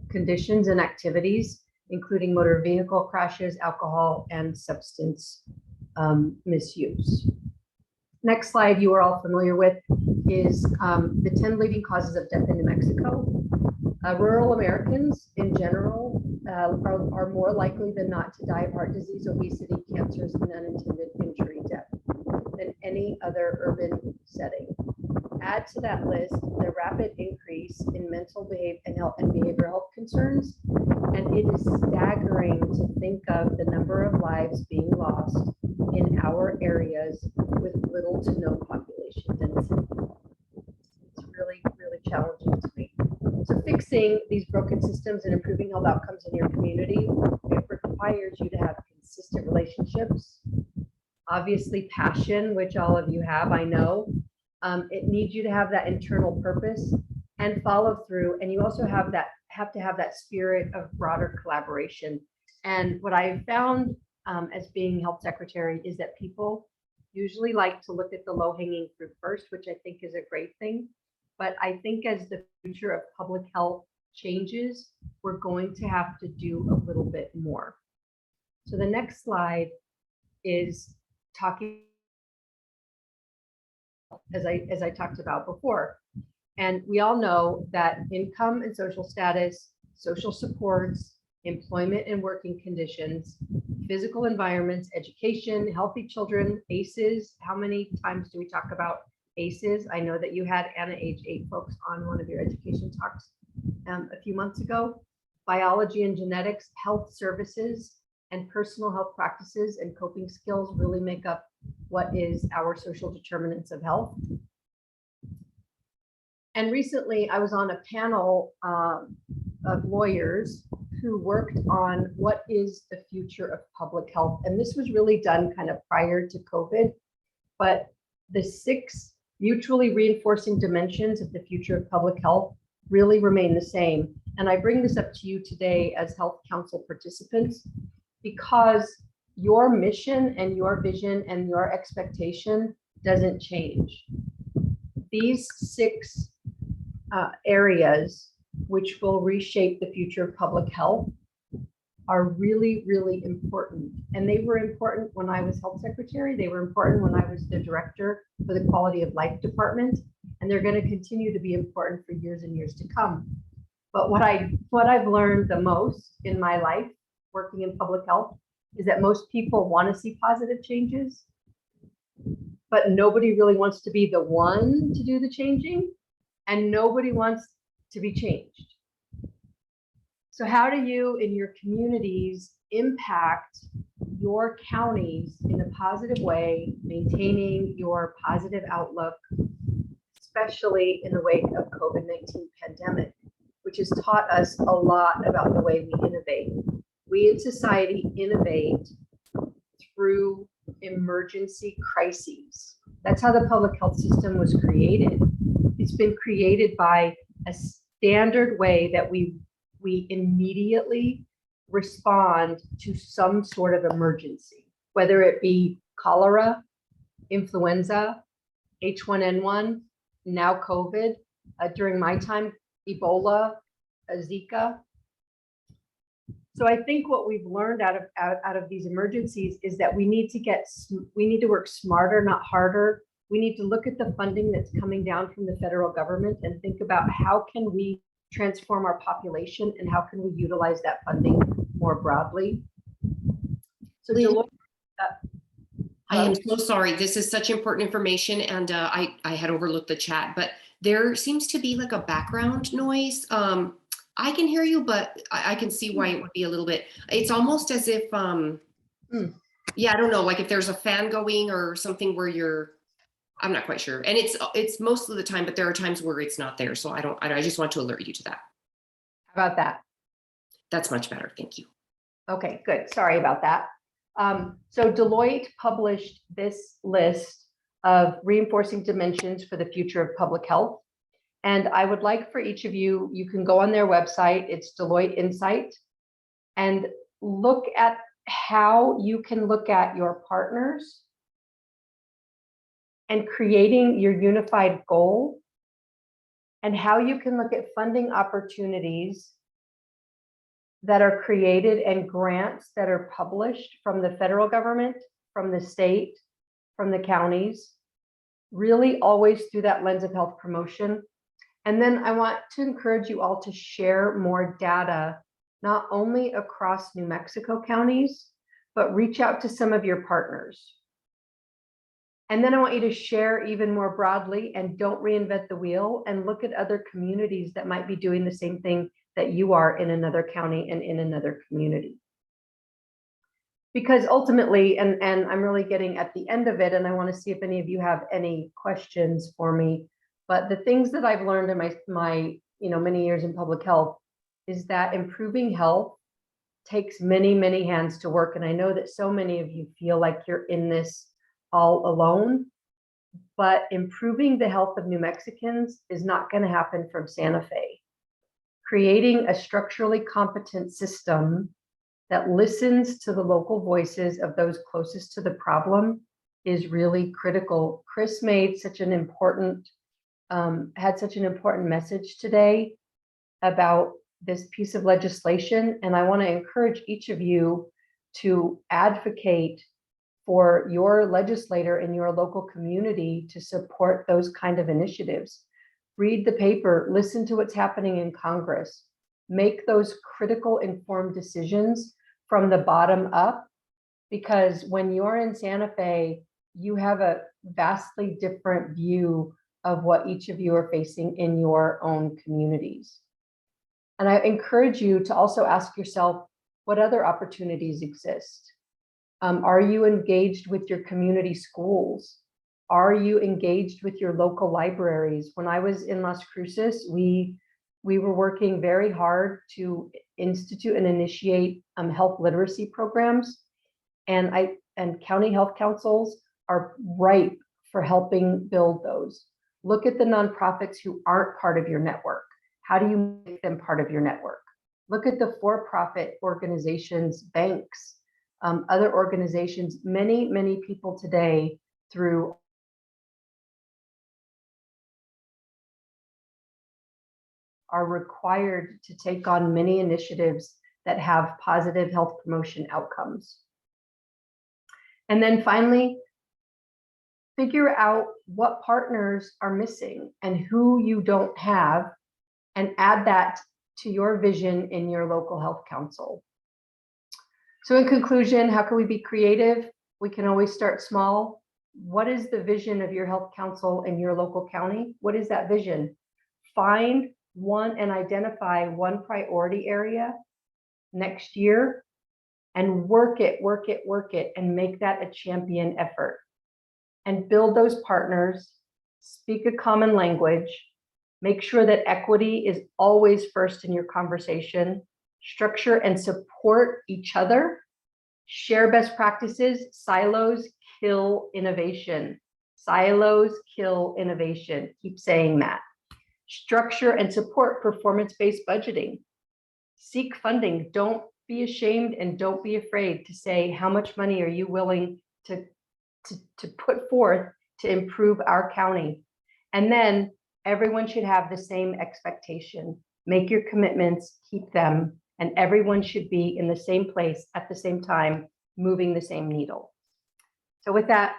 conditions and activities, including motor vehicle crashes, alcohol, and substance misuse. Next slide you are all familiar with is the 10 leading causes of death in New Mexico. Rural Americans in general are more likely than not to die of heart disease, obesity, cancers, and unintended injury death than any other urban setting. Add to that list the rapid increase in mental behavioral and behavioral health concerns, and it is staggering to think of the number of lives being lost in our areas with little to no population density. It's really, really challenging to me. So fixing these broken systems and improving health outcomes in your community, it requires you to have consistent relationships, obviously passion, which all of you have, I know. It needs you to have that internal purpose, and follow through. And you also have to have that spirit of broader collaboration. And what I found as being health secretary is that people usually like to look at the low-hanging fruit first, which I think is a great thing. But I think as the future of public health changes, we're going to have to do a little bit more. So the next slide is talking, as I talked about before. And we all know that income and social status, social supports, employment and working conditions, physical environments, education, healthy children, ACEs. How many times do we talk about ACEs? I know that you had Anna Age 8 folks on one of your education talks a few months ago. Biology and genetics, health services, and personal health practices and coping skills really make up what is our social determinants of health. And recently I was on a panel of lawyers who worked on what is the future of public health. And this was really done kind of prior to COVID, but the 6 mutually reinforcing dimensions of the future of public health really remain the same. And I bring this up to you today as Health Council participants, because your mission and your vision and your expectation doesn't change. These 6 areas which will reshape the future of public health are really, really important. And they were important when I was health secretary. They were important when I was the director for the quality of life department. And they're going to continue to be important for years and years to come. But what I've learned the most in my life working in public health is that most people want to see positive changes, but nobody really wants to be the one to do the changing, and nobody wants to be changed. So how do you in your communities impact your counties in a positive way, maintaining your positive outlook, especially in the wake of COVID-19 pandemic, which has taught us a lot about the way we innovate. We in society innovate through emergency crises. That's how the public health system was created. It's been created by a standard way that we immediately respond to some sort of emergency, whether it be cholera, influenza, H1N1, now COVID, during my time, Ebola, Zika. So I think what we've learned out of these emergencies is that we need to work smarter, not harder. We need to look at the funding that's coming down from the federal government and think about how can we transform our population and how can we utilize that funding more broadly. So Lynn, Deloitte, I am so sorry. This is such important information, and I had overlooked the chat, but there seems to be like a background noise. I can hear you, but I can see why it would be a little bit. It's almost as if, yeah, I don't know, like if there's a fan going or something where you're. I'm not quite sure, and it's most of the time, but there are times where it's not there. So I just want to alert you to that. how about that? That's much better. Thank you. Okay, good. Sorry about that. So Deloitte published this list of reinforcing dimensions for the future of public health. And I would like for each of you, you can go on their website, it's Deloitte Insight, and look at how you can look at your partners and creating your unified goal, and how you can look at funding opportunities that are created and grants that are published from the federal government, from the state, from the counties, really always through that lens of health promotion. And then I want to encourage you all to share more data, not only across New Mexico counties, but reach out to some of your partners. And then I want you to share even more broadly and don't reinvent the wheel, and look at other communities that might be doing the same thing that you are in another county and in another community. Because ultimately, and I'm really getting at the end of it, and I want to see if any of you have any questions for me, but the things that I've learned in my many years in public health is that improving health takes many, many hands to work. And I know that so many of you feel like you're in this all alone. but improving the health of New Mexicans is not going to happen from Santa Fe. Creating a structurally competent system that listens to the local voices of those closest to the problem is really critical. Chris made such an important, had such an important message today about this piece of legislation. And I want to encourage each of you to advocate for your legislator in your local community to support those kind of initiatives. Read the paper, listen to what's happening in Congress, make those critical informed decisions from the bottom up, because when you're in Santa Fe, you have a vastly different view of what each of you are facing in your own communities. And I encourage you to also ask yourself, what other opportunities exist? Are you engaged with your community schools? Are you engaged with your local libraries? When I was in Las Cruces, we were working very hard to institute and initiate health literacy programs. And county health councils are ripe for helping build those. Look at the nonprofits who aren't part of your network. How do you make them part of your network? Look at the for-profit organizations, banks, other organizations. Many people today through are required to take on many initiatives that have positive health promotion outcomes. And then finally, figure out what partners are missing and who you don't have, and add that to your vision in your local health council. So in conclusion, how can we be creative? We can always start small. What is the vision of your health council in your local county? What is that vision? Find one and identify one priority area next year and work it, and make that a champion effort. And build those partners, speak a common language, make sure that equity is always first in your conversation, structure and support each other, share best practices. Silos kill innovation. Silos kill innovation. Keep saying that. Structure and support performance-based budgeting. Seek funding. Don't be ashamed and don't be afraid to say, how much money are you willing to put forth to improve our county? And then everyone should have the same expectation. Make your commitments, keep them, and everyone should be in the same place at the same time, moving the same needle. So with that,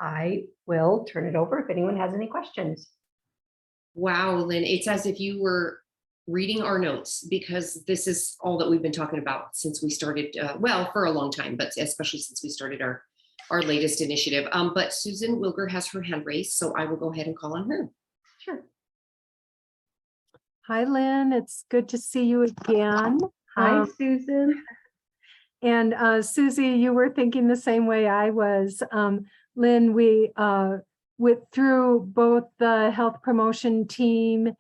I will turn it over if anyone has any questions. Wow, Lynn, it's as if you were reading our notes, because this is all that we've been talking about since we started, well, for a long time, but especially since we started our latest initiative. But Susan Wilger has her hand raised, so I will go ahead and call on her. Sure. Hi, Lynn. It's good to see you again. Hi, Susan. And Susie, you were thinking the same way I was. Lynn, we went through both the health promotion team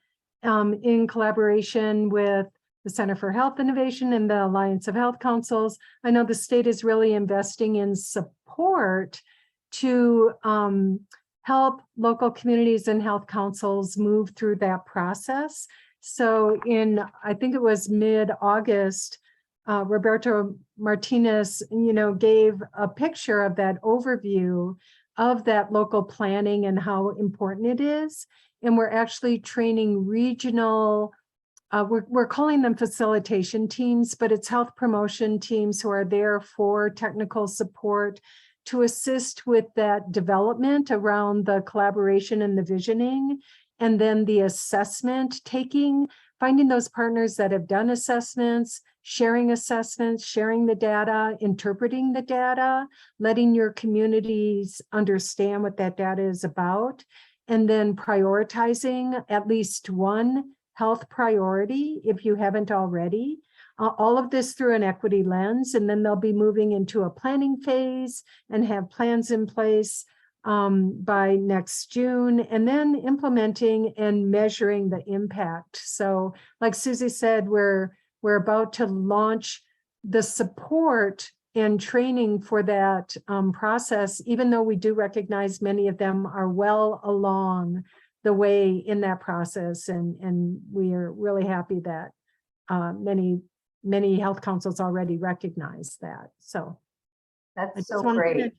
in collaboration with the Center for Health Innovation and the Alliance of Health Councils. I know the state is really investing in support to help local communities and health councils move through that process. So I think it was mid-August, Roberto Martinez, gave a picture of that overview of that local planning and how important it is. And we're actually training regional, we're calling them facilitation teams, but it's health promotion teams who are there for technical support to assist with that development around the collaboration and the visioning, and then the assessment finding those partners that have done assessments, sharing the data, interpreting the data, letting your communities understand what that data is about, and then prioritizing at least one health priority if you haven't already. All of this through an equity lens, and then they'll be moving into a planning phase and have plans in place by next June, and then implementing and measuring the impact. So like Susie said, we're about to launch the support and training for that process, even though we do recognize many of them are well along the way in that process. And we are really happy that many health councils already recognize that. So I That's just so wanted to great. mention.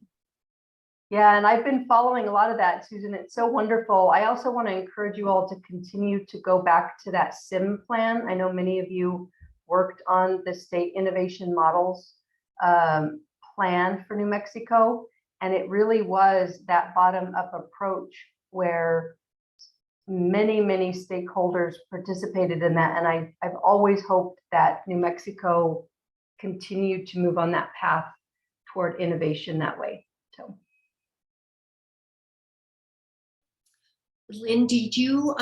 Yeah, and I've been following a lot of that, Susan. It's so wonderful. I also want to encourage you all to continue to go back to that SIM plan. I know many of you worked on the state innovation models plan for New Mexico, and it really was that bottom-up approach where many stakeholders participated in that. And I've always hoped that New Mexico continued to move on that path toward innovation that way. So. Lynn, did you,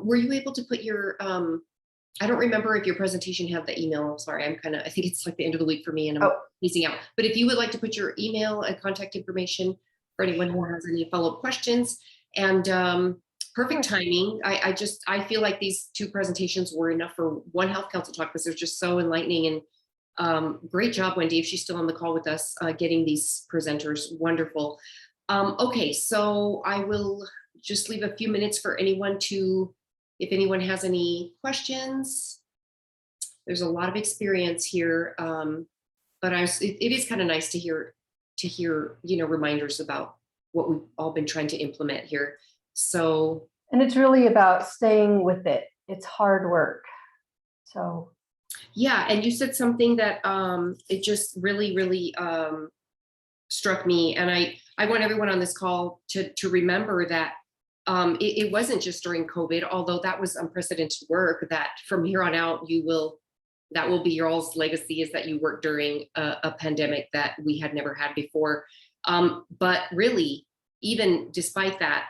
were you able to put your, I don't remember if your presentation had the email. I'm sorry, I think it's like the end of the week for me and I'm missing out. But if you would like to put your email and contact information for anyone who has any follow-up questions, and perfect timing. I feel like these two presentations were enough for one health council talk because they're just so enlightening, and great job, Wendy, if she's still on the call with us, getting these presenters. Wonderful. Okay, so I will just leave a few minutes for anyone to, if anyone has any questions. There's a lot of experience here, but it is kind of nice to hear, reminders about what we've all been trying to implement here. So, and it's really about staying with it. It's hard work. So, yeah, and you said something that it just really struck me, and I want everyone on this call to remember that it wasn't just during COVID, although that was unprecedented work, that from here on out that will be your all's legacy, is that you worked during a pandemic that we had never had before. But really, even despite that,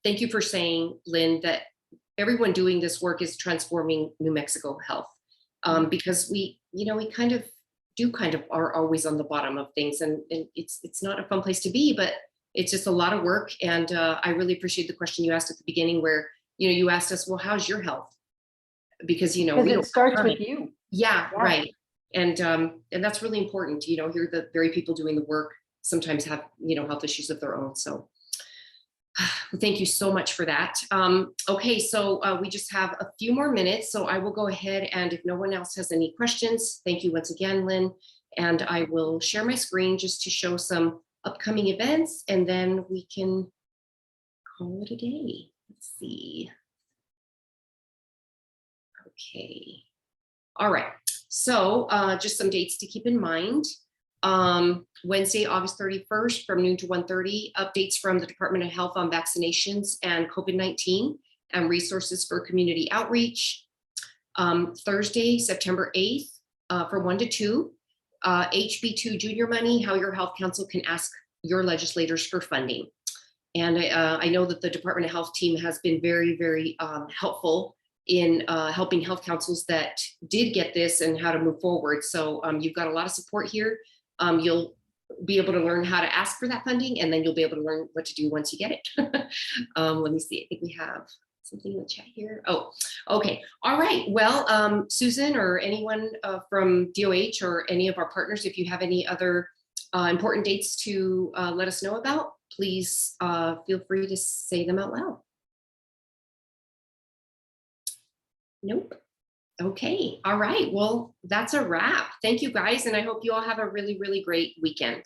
thank you for saying, Lynn, that everyone doing this work is transforming New Mexico health, because we kind of are always on the bottom of things, and it's not a fun place to be, but it's just a lot of work. And I really appreciate the question you asked at the beginning, where you asked us, well, how's your health? Because we it starts with you. Yeah, right. And that's really important. Here, the very people doing the work sometimes have health issues of their own. So thank you so much for that. Okay, so we just have a few more minutes, so I will go ahead, and if no one else has any questions, thank you once again, Lynn, and I will share my screen just to show some upcoming events, and then we can call it a day. Let's see. Okay. All right. So just some dates to keep in mind. Wednesday, August 31st from noon to 1:30, updates from the Department of Health on vaccinations and COVID-19 and resources for community outreach. Thursday, September 8th from 1 to 2, HB2 junior money, how your health council can ask your legislators for funding. And I know that the Department of Health team has been very helpful in helping health councils that did get this and how to move forward. So you've got a lot of support here. You'll be able to learn how to ask for that funding, and then you'll be able to learn what to do once you get it. Let me see, I think we have something in the chat here. Oh, okay. All right. Well, Susan or anyone from DOH or any of our partners, if you have any other important dates to let us know about, please feel free to say them out loud. Nope. Okay. All right. Well, that's a wrap. Thank you guys. And I hope you all have a really great weekend.